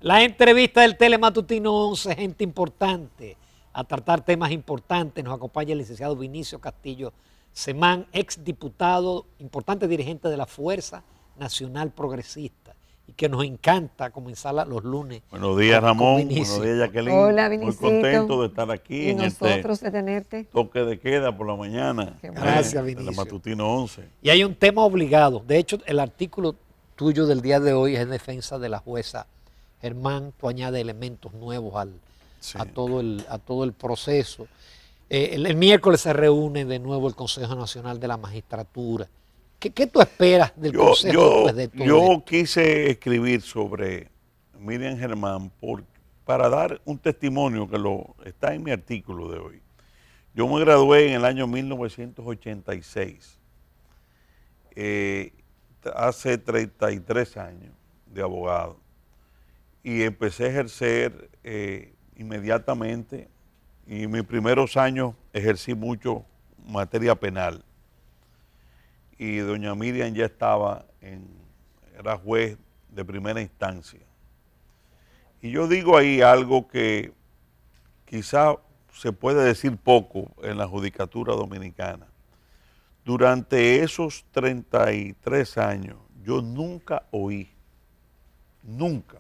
La entrevista del Telematutino 11, gente importante, a tratar temas importantes. Nos acompaña el licenciado Vinicio Castillo Semán, ex diputado, importante dirigente de la Fuerza Nacional Progresista, y que nos encanta comenzar los lunes. Buenos días, con Ramón. Vinicio. Buenos días, Jacqueline. Hola, Muy Vinicito. contento de estar aquí Y en nosotros de tenerte. toque de queda por la mañana. Qué bueno. Gracias, De la Vinicio. Matutino 11. Y hay un tema obligado. De hecho, el artículo tuyo del día de hoy es en defensa de la jueza Germán. Tú añades elementos nuevos Sí. a todo el proceso. El miércoles se reúne de nuevo el Consejo Nacional de la Magistratura. ¿Qué tú esperas del Consejo después de todo Yo esto? quise escribir sobre Miriam Germán para dar un testimonio que está en mi artículo de hoy. Yo me gradué en el año 1986, hace 33 años de abogado, y empecé a ejercer inmediatamente, y en mis primeros años ejercí mucho materia penal, y doña Miriam ya era juez de primera instancia. Y yo digo ahí algo que quizá se puede decir poco en la judicatura dominicana. Durante esos 33 años, yo nunca oí, nunca,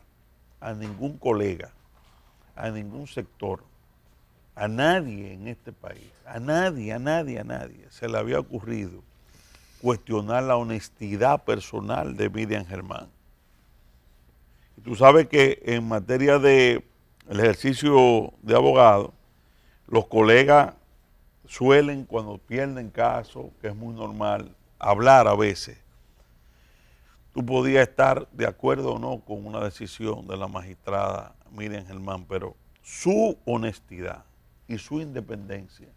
a ningún colega, a ningún sector, a nadie en este país, a nadie, se le había ocurrido cuestionar la honestidad personal de Miriam Germán. Y tú sabes que en materia de el ejercicio de abogado, los colegas suelen, cuando pierden caso, que es muy normal, hablar a veces. Tú podías estar de acuerdo o no con una decisión de la magistrada Miriam Germán, pero su honestidad y su independencia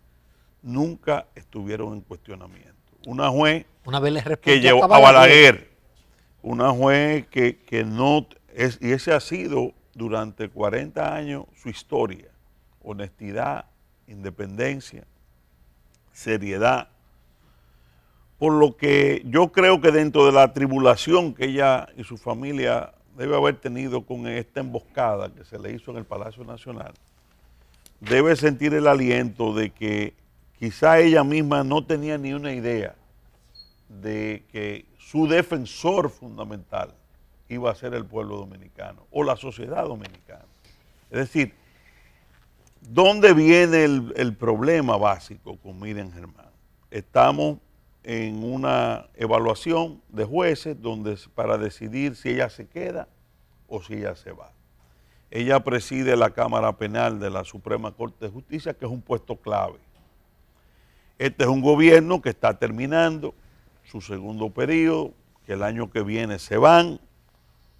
nunca estuvieron en cuestionamiento. Una juez Una vez le que respondió llevó a Balaguer, una juez que no, y ese ha sido durante 40 años su historia: honestidad, independencia, seriedad. Por lo que yo creo que dentro de la tribulación que ella y su familia debe haber tenido con esta emboscada que se le hizo en el Palacio Nacional, debe sentir el aliento de que quizá ella misma no tenía ni una idea de que su defensor fundamental iba a ser el pueblo dominicano o la sociedad dominicana. Es decir, ¿dónde viene el problema básico con Miriam Germán? Estamos en una evaluación de jueces para decidir si ella se queda o si ella se va. Ella preside la Cámara Penal de la Suprema Corte de Justicia, que es un puesto clave. Este es un gobierno que está terminando su segundo periodo, que el año que viene se van,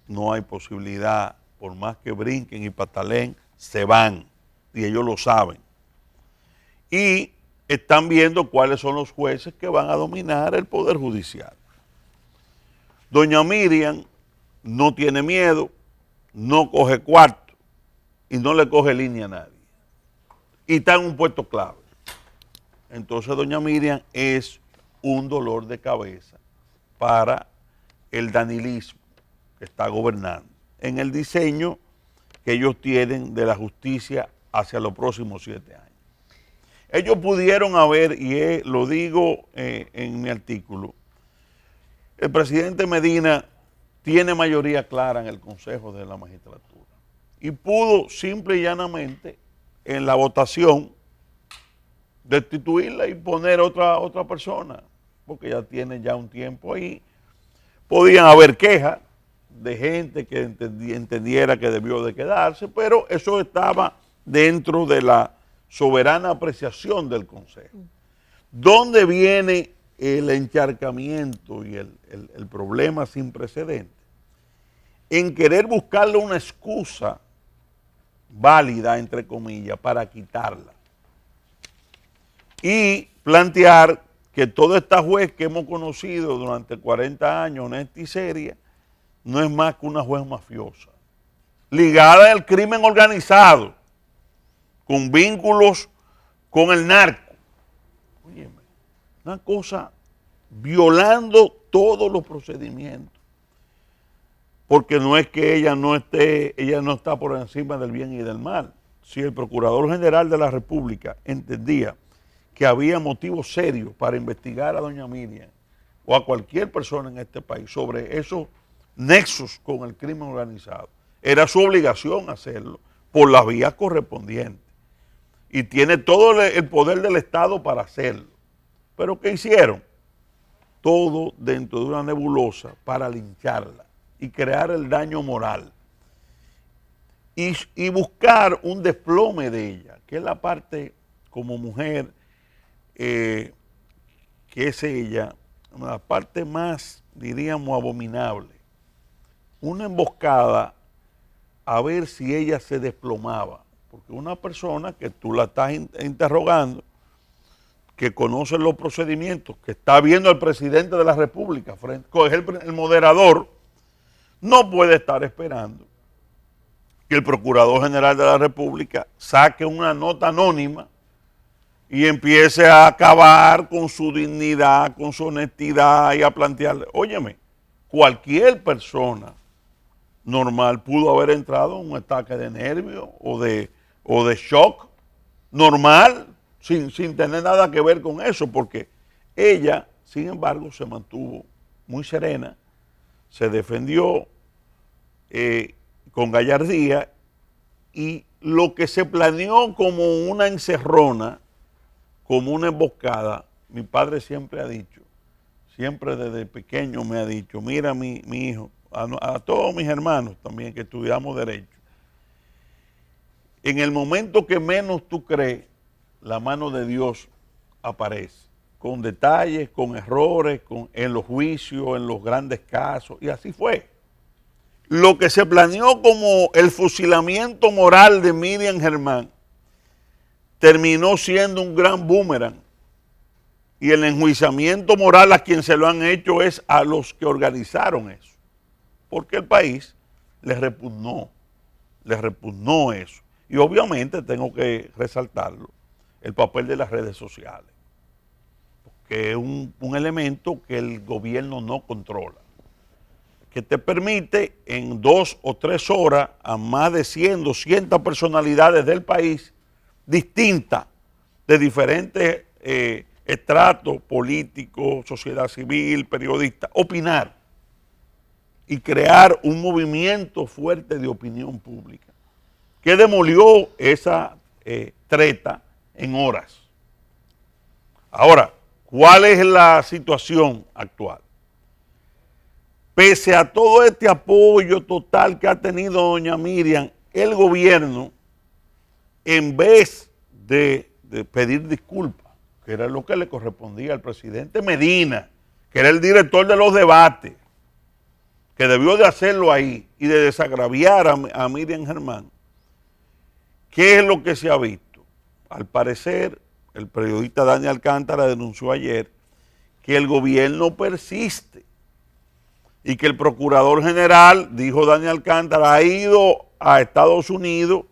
no hay posibilidad, por más que brinquen y patalen, se van, y ellos lo saben. Y están viendo cuáles son los jueces que van a dominar el Poder Judicial. Doña Miriam no tiene miedo, no coge cuarto y no le coge línea a nadie. Y está en un puesto clave. Entonces doña Miriam es un dolor de cabeza para el danilismo que está gobernando en el diseño que ellos tienen de la justicia hacia los próximos 7 años. Ellos pudieron haber, y lo digo en mi artículo, el presidente Medina tiene mayoría clara en el Consejo de la Magistratura y pudo simple y llanamente en la votación destituirla y poner otra persona, porque ya tiene ya un tiempo ahí. Podían haber quejas de gente que entendiera que debió de quedarse, pero eso estaba dentro de la soberana apreciación del Consejo. ¿Dónde viene el encharcamiento y el problema sin precedentes? En querer buscarle una excusa válida, entre comillas, para quitarla. Y plantear que toda esta juez que hemos conocido durante 40 años, honesta y seria, no es más que una juez mafiosa, ligada al crimen organizado, con vínculos con el narco. Óyeme, una cosa violando todos los procedimientos. porque no es que ella no está por encima del bien y del mal. Si el Procurador General de la República entendía que había motivos serios para investigar a doña Miriam o a cualquier persona en este país sobre esos nexos con el crimen organizado, era su obligación hacerlo por las vías correspondientes. Y tiene todo el poder del Estado para hacerlo. ¿Pero qué hicieron? Todo dentro de una nebulosa para lincharla y crear el daño moral. Y buscar un desplome de ella, que es la parte como mujer, que es ella, la parte más, diríamos, abominable. Una emboscada a ver si ella se desplomaba. Porque una persona que tú la estás interrogando, que conoce los procedimientos, que está viendo al presidente de la República, es el moderador, no puede estar esperando que el Procurador General de la República saque una nota anónima y empiece a acabar con su dignidad, con su honestidad y a plantearle, óyeme, cualquier persona normal pudo haber entrado en un ataque de nervio o de shock normal, sin tener nada que ver con eso, porque ella, sin embargo, se mantuvo muy serena, se defendió con gallardía, y lo que se planeó como una encerrona, como una emboscada, mi padre siempre ha dicho, siempre desde pequeño me ha dicho, mira mi hijo, a todos mis hermanos también que estudiamos Derecho, en el momento que menos tú crees, la mano de Dios aparece, con detalles, con errores, en los juicios, en los grandes casos, y así fue. Lo que se planeó como el fusilamiento moral de Miriam Germán terminó siendo un gran boomerang, y el enjuiciamiento moral a quien se lo han hecho es a los que organizaron eso, porque el país les repugnó eso. Y obviamente tengo que resaltarlo, el papel de las redes sociales, que es un elemento que el gobierno no controla, que te permite en 2 o 3 horas a más de 100, 200 personalidades del país distintas, de diferentes estratos políticos, sociedad civil, periodistas, opinar y crear un movimiento fuerte de opinión pública que demolió esa treta en horas. Ahora, ¿cuál es la situación actual? Pese a todo este apoyo total que ha tenido doña Miriam, el gobierno, en vez de pedir disculpas, que era lo que le correspondía al presidente Medina, que era el director de los debates, que debió de hacerlo ahí y de desagraviar a Miriam Germán, ¿qué es lo que se ha visto? Al parecer, el periodista Dani Alcántara denunció ayer que el gobierno persiste y que el Procurador General, dijo Dani Alcántara, ha ido a Estados Unidos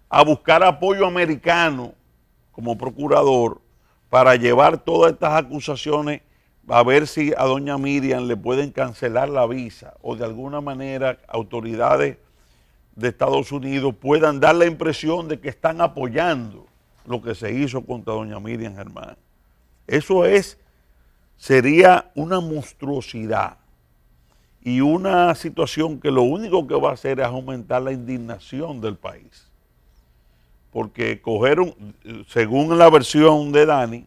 a buscar apoyo americano como procurador para llevar todas estas acusaciones a ver si a doña Miriam le pueden cancelar la visa o de alguna manera autoridades de Estados Unidos puedan dar la impresión de que están apoyando lo que se hizo contra doña Miriam Germán. Eso sería una monstruosidad y una situación que lo único que va a hacer es aumentar la indignación del país. Porque según la versión de Dani,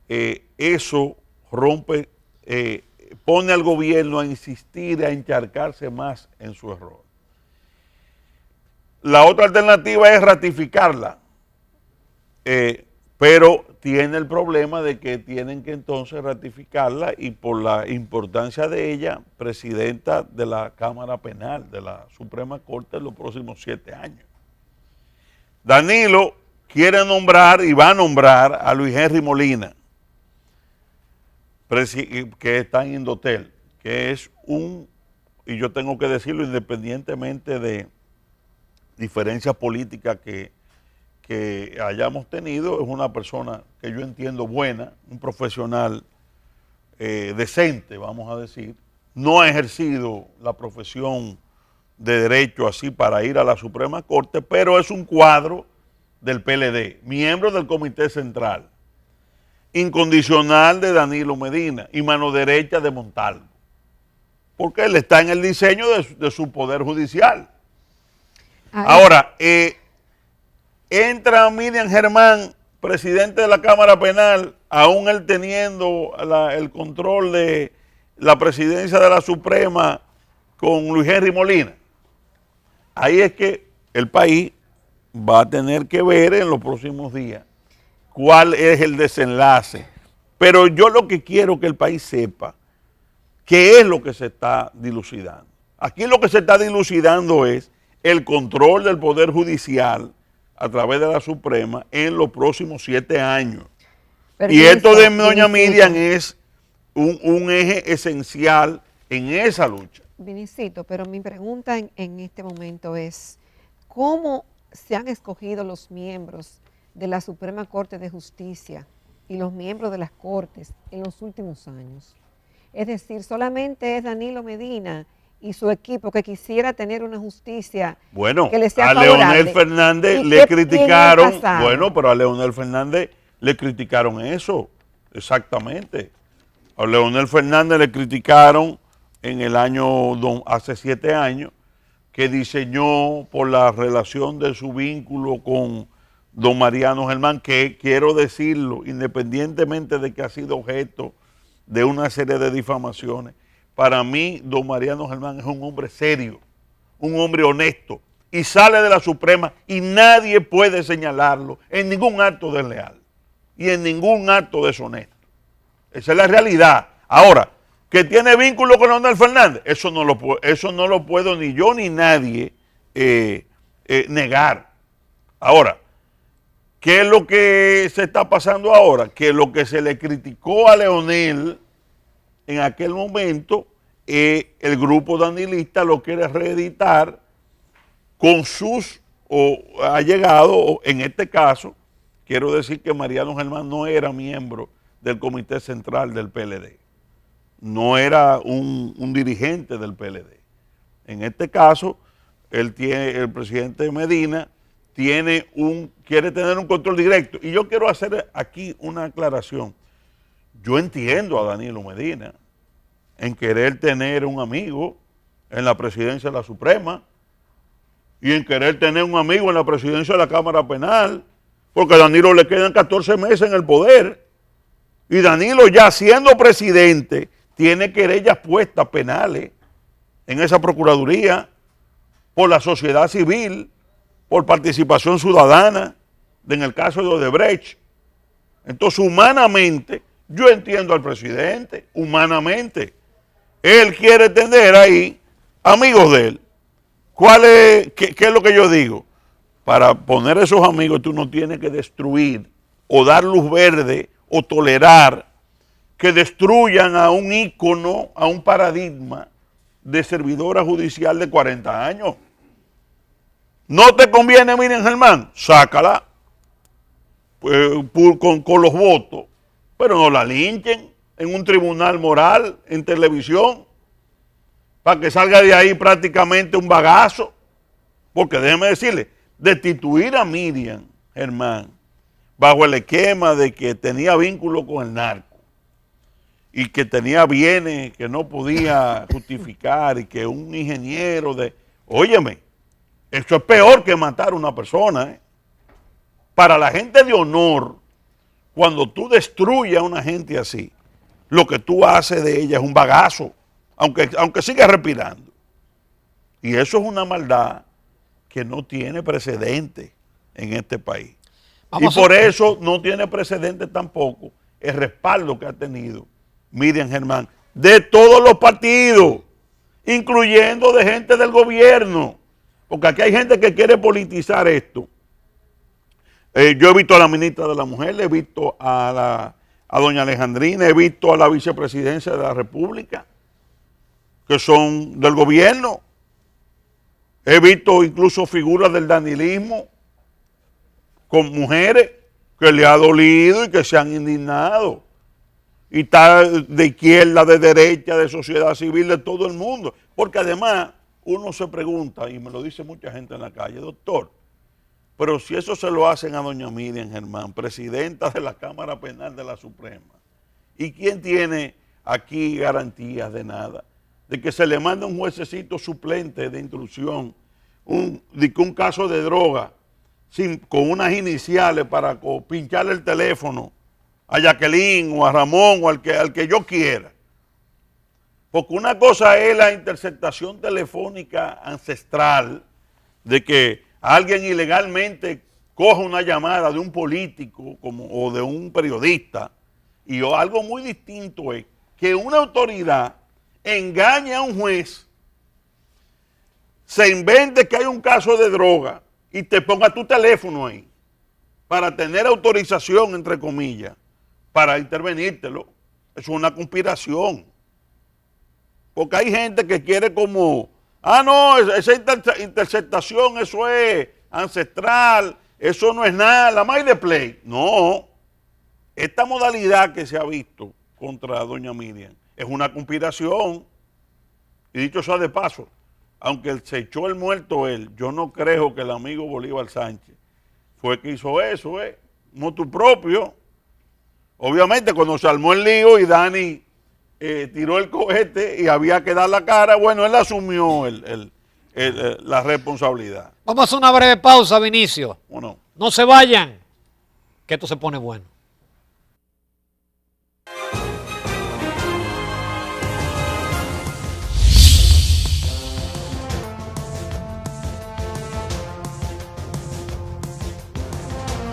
eso rompe, pone al gobierno a insistir, a encharcarse más en su error. La otra alternativa es ratificarla, pero tiene el problema de que tienen que entonces ratificarla y por la importancia de ella, presidenta de la Cámara Penal de la Suprema Corte en los próximos 7 años. Danilo quiere nombrar y va a nombrar a Luis Henry Molina, que está en Indotel, que es y yo tengo que decirlo independientemente de diferencias políticas que hayamos tenido, es una persona que yo entiendo buena, un profesional decente, vamos a decir, no ha ejercido la profesión de derecho así para ir a la Suprema Corte, pero es un cuadro del PLD, miembro del Comité Central, incondicional de Danilo Medina y mano derecha de Montalvo, porque él está en el diseño de su poder judicial. Ahora, entra Miriam Germán, presidente de la Cámara Penal, aún él teniendo el control de la presidencia de la Suprema con Luis Henry Molina. Ahí es que el país va a tener que ver en los próximos días cuál es el desenlace. Pero yo lo que quiero que el país sepa, qué es lo que se está dilucidando. Aquí lo que se está dilucidando es el control del Poder Judicial a través de la Suprema en los próximos 7 años. Y esto de doña Miriam es un eje esencial en esa lucha. Vinicito, pero mi pregunta en este momento es, ¿cómo se han escogido los miembros de la Suprema Corte de Justicia y los miembros de las Cortes en los últimos años? Es decir, solamente es Danilo Medina y su equipo que quisiera tener una justicia que le sea favorable. A Leonel Fernández le criticaron, pero a Leonel Fernández le criticaron eso, exactamente. A Leonel Fernández le criticaron en el año, hace 7 años, que diseñó por la relación de su vínculo con don Mariano Germán, que quiero decirlo, independientemente de que ha sido objeto de una serie de difamaciones, para mí don Mariano Germán es un hombre serio, un hombre honesto, y sale de la Suprema y nadie puede señalarlo en ningún acto desleal y en ningún acto deshonesto. Esa es la realidad. Ahora, que tiene vínculo con Leonel Fernández, eso no lo puedo ni yo ni nadie negar. Ahora, ¿qué es lo que se está pasando ahora? Que lo que se le criticó a Leonel en aquel momento, el grupo danilista lo quiere reeditar con sus allegados. En este caso, quiero decir que Mariano Germán no era miembro del Comité Central del PLD. No era un dirigente del PLD. En este caso, el presidente Medina quiere tener un control directo. Y yo quiero hacer aquí una aclaración. Yo entiendo a Danilo Medina en querer tener un amigo en la presidencia de la Suprema y en querer tener un amigo en la presidencia de la Cámara Penal, porque a Danilo le quedan 14 meses en el poder. Y Danilo, ya siendo presidente, tiene querellas puestas penales en esa procuraduría por la sociedad civil, por participación ciudadana, en el caso de Odebrecht. Entonces, humanamente, yo entiendo al presidente, humanamente. Él quiere tener ahí amigos de él. ¿Qué es lo que yo digo? Para poner esos amigos, tú no tienes que destruir o dar luz verde o tolerar que destruyan a un ícono, a un paradigma de servidora judicial de 40 años. ¿No te conviene, Miriam Germán? Sácala con los votos, pero no la linchen en un tribunal moral, en televisión, para que salga de ahí prácticamente un bagazo. Porque déjeme decirle, destituir a Miriam Germán bajo el esquema de que tenía vínculo con el narco y que tenía bienes que no podía justificar y que un ingeniero Óyeme, eso es peor que matar a una persona. Para la gente de honor, cuando tú destruyes a una gente así, lo que tú haces de ella es un bagazo, aunque siga respirando. Y eso es una maldad que no tiene precedente en este país. Y por eso no tiene precedente tampoco el respaldo que ha tenido Miriam Germán de todos los partidos, incluyendo de gente del gobierno, porque aquí hay gente que quiere politizar esto. Yo he visto a la ministra de la Mujer, he visto a doña Alejandrina, he visto a la vicepresidencia de la República, que son del gobierno. He visto incluso figuras del danilismo con mujeres que le ha dolido y que se han indignado. Y está de izquierda, de derecha, de sociedad civil, de todo el mundo. Porque además uno se pregunta, y me lo dice mucha gente en la calle, doctor, pero si eso se lo hacen a doña Miriam Germán, presidenta de la Cámara Penal de la Suprema, ¿y quién tiene aquí garantías de nada? De que se le manda un juececito suplente de instrucción, un caso de droga, con unas iniciales para pincharle el teléfono a Jacqueline o a Ramón o al que yo quiera. Porque una cosa es la interceptación telefónica ancestral de que alguien ilegalmente coja una llamada de un político o de un periodista, y algo muy distinto es que una autoridad engañe a un juez, se invente que hay un caso de droga y te ponga tu teléfono ahí para tener autorización, entre comillas, para intervenírtelo. Es una conspiración. Porque hay gente que quiere como, no, esa interceptación, eso es ancestral, eso no es nada, la más de play. No, esta modalidad que se ha visto contra doña Miriam es una conspiración. Y dicho sea de paso, aunque se echó el muerto él, yo no creo que el amigo Bolívar Sánchez fue que hizo eso, motu propio. Obviamente cuando se armó el lío y Dani tiró el cohete y había que dar la cara, bueno, él asumió la responsabilidad. Vamos a hacer una breve pausa, Vinicio. Bueno. No se vayan, que esto se pone bueno.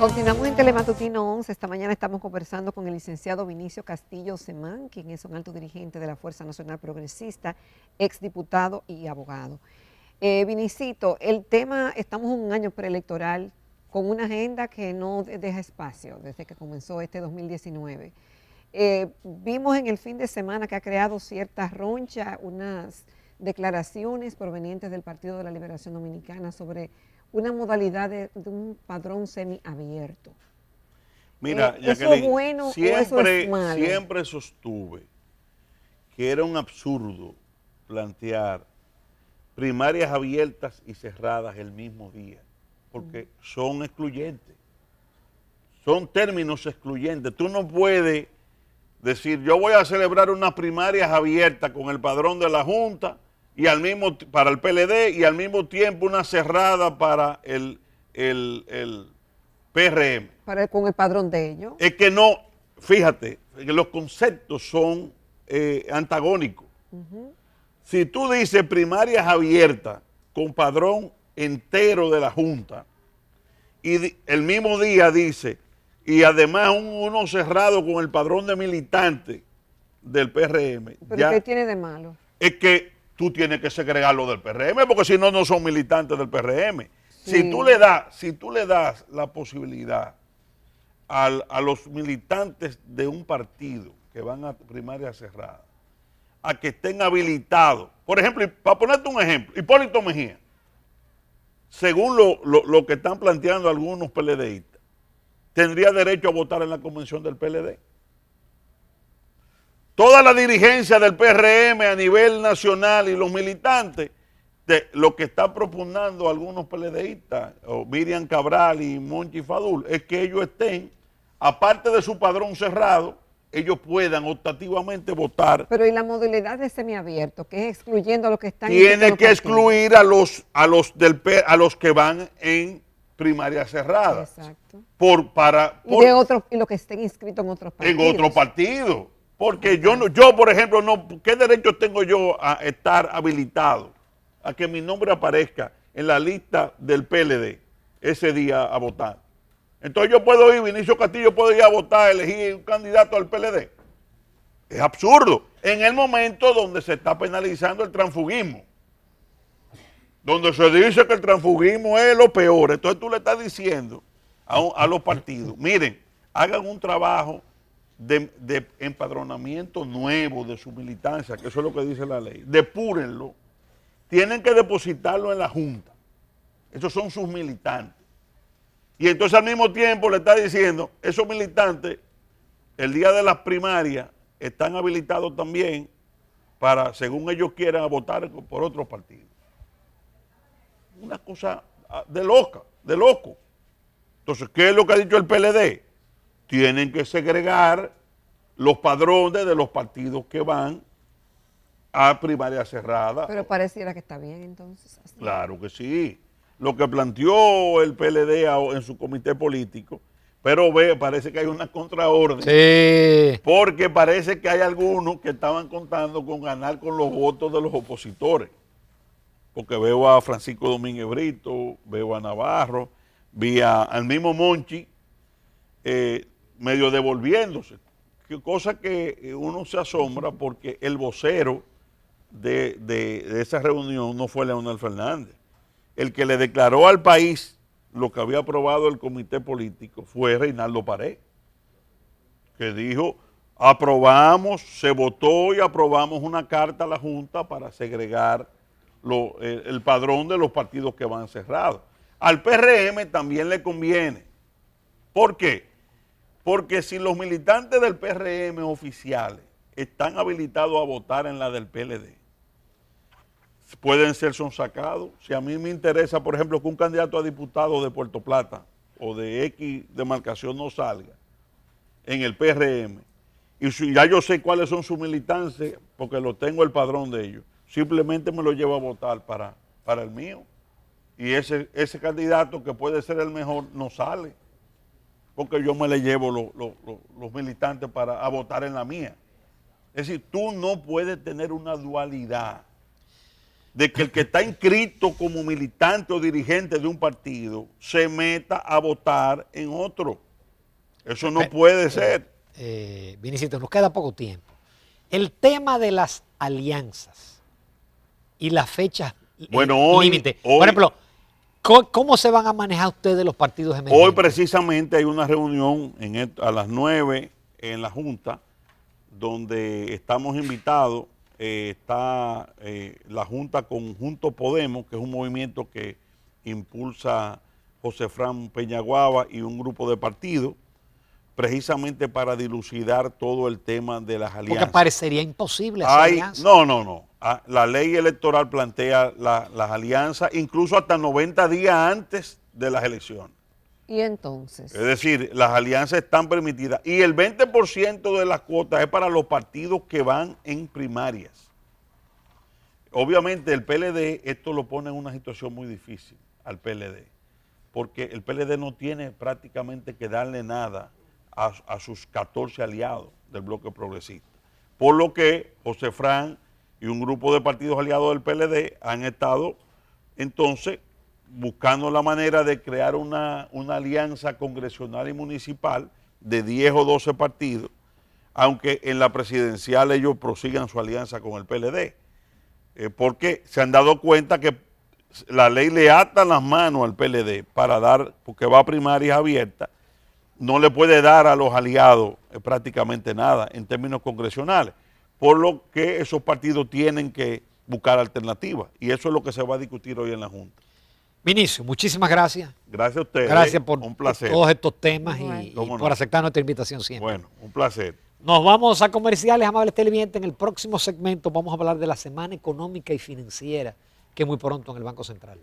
Continuamos en Telematutino 11. Esta mañana estamos conversando con el licenciado Vinicio Castillo Semán, quien es un alto dirigente de la Fuerza Nacional Progresista, exdiputado y abogado. Vinicito, el tema, estamos en un año preelectoral con una agenda que no deja espacio desde que comenzó este 2019. Vimos en el fin de semana que ha creado cierta roncha, unas declaraciones provenientes del Partido de la Liberación Dominicana sobre una modalidad de un padrón semiabierto. Mira, ¿eso es bueno o eso es malo? Siempre sostuve que era un absurdo plantear primarias abiertas y cerradas el mismo día, porque son excluyentes, son términos excluyentes. Tú no puedes decir, yo voy a celebrar unas primarias abiertas con el padrón de la Junta y para el PLD y al mismo tiempo una cerrada para el PRM. Con el padrón de ellos. Es que no, fíjate, que los conceptos son antagónicos. Si tú dices primarias abiertas con padrón entero de la Junta y el mismo día dice, y además uno cerrado con el padrón de militantes del PRM. ¿Pero qué tiene de malo? Es que tú tienes que segregarlo del PRM, porque si no, no son militantes del PRM. Sí. Si tú le das la posibilidad a los militantes de un partido que van a primaria cerrada, a que estén habilitados, por ejemplo, para ponerte un ejemplo, Hipólito Mejía, según lo que están planteando algunos PLDistas, tendría derecho a votar en la convención del PLD. Toda la dirigencia del PRM a nivel nacional y los militantes, de lo que están propugnando algunos PLDistas, o Miriam Cabral y Monchi Fadul, es que ellos estén, aparte de su padrón cerrado, ellos puedan optativamente votar. Pero ¿y la modalidad de semiabierto, que es excluyendo a los que están? Tiene que excluir a los que van en primaria cerrada. Exacto. Y los que estén inscritos en otros partidos. En otro partido. Porque yo, por ejemplo, ¿qué derecho tengo yo a estar habilitado a que mi nombre aparezca en la lista del PLD ese día a votar? Entonces yo puedo ir, Vinicio Castillo puede ir a votar, elegir un candidato al PLD. Es absurdo. En el momento donde se está penalizando el transfugismo, donde se dice que el transfugismo es lo peor, entonces tú le estás diciendo a los partidos, miren, hagan un trabajo de empadronamiento nuevo de su militancia, que eso es lo que dice la ley, depúrenlo, tienen que depositarlo en la Junta, esos son sus militantes, y entonces al mismo tiempo le está diciendo, esos militantes, el día de las primarias, están habilitados también para, según ellos quieran, votar por otros partidos. Una cosa de loca, de loco. Entonces, ¿qué es lo que ha dicho el PLD? Tienen que segregar los padrones de los partidos que van a primaria cerrada. Pero pareciera que está bien entonces. Así. Claro que sí. Lo que planteó el PLD en su comité político, pero parece que hay una contraorden. Sí. Porque parece que hay algunos que estaban contando con ganar con los votos de los opositores. Porque veo a Francisco Domínguez Brito, veo a Navarro, vi al mismo Monchi medio devolviéndose. Cosa que uno se asombra porque el vocero de esa reunión no fue Leonel Fernández. El que le declaró al país lo que había aprobado el comité político fue Reinaldo Pared, que dijo, aprobamos, se votó y aprobamos una carta a la Junta para segregar el padrón de los partidos que van cerrados. Al PRM también le conviene. ¿Por qué? Porque si los militantes del PRM oficiales están habilitados a votar en la del PLD, pueden ser sonsacados. Si a mí me interesa, por ejemplo, que un candidato a diputado de Puerto Plata o de X demarcación no salga en el PRM, y si ya yo sé cuáles son sus militantes, porque lo tengo el padrón de ellos, simplemente me lo llevo a votar para el mío. Y ese candidato que puede ser el mejor no sale, porque yo me le llevo los militantes a votar en la mía. Es decir, tú no puedes tener una dualidad de que el que está inscrito como militante o dirigente de un partido se meta a votar en otro. Eso no puede ser. Vinicito, nos queda poco tiempo. El tema de las alianzas y las fechas límite. Por ejemplo, ¿cómo se van a manejar ustedes los partidos emergentes? Hoy precisamente hay una reunión a las 9 en la Junta, donde estamos invitados. Está la Junta Conjunto Podemos, que es un movimiento que impulsa José Fran Peñaguaba y un grupo de partidos, precisamente para dilucidar todo el tema de las alianzas. Porque parecería imposible hacer alianzas. No. La ley electoral plantea las alianzas incluso hasta 90 días antes de las elecciones. ¿Y entonces? Es decir, las alianzas están permitidas y el 20% de las cuotas es para los partidos que van en primarias. Obviamente el PLD, esto lo pone en una situación muy difícil al PLD, porque el PLD no tiene prácticamente que darle nada a sus 14 aliados del bloque progresista. Por lo que José Fran y un grupo de partidos aliados del PLD han estado entonces buscando la manera de crear una alianza congresional y municipal de 10 o 12 partidos, aunque en la presidencial ellos prosigan su alianza con el PLD, porque se han dado cuenta que la ley le ata las manos al PLD para dar, porque va a primarias abiertas, no le puede dar a los aliados prácticamente nada en términos congresionales, por lo que esos partidos tienen que buscar alternativas, y eso es lo que se va a discutir hoy en la Junta. Vinicio, muchísimas gracias. Gracias a ustedes. Gracias por un placer. todos estos temas y ¿Cómo por aceptar nuestra invitación siempre. Bueno, un placer. Nos vamos a comerciales, amables televidentes. En el próximo segmento vamos a hablar de la semana económica y financiera, que es muy pronto en el Banco Central.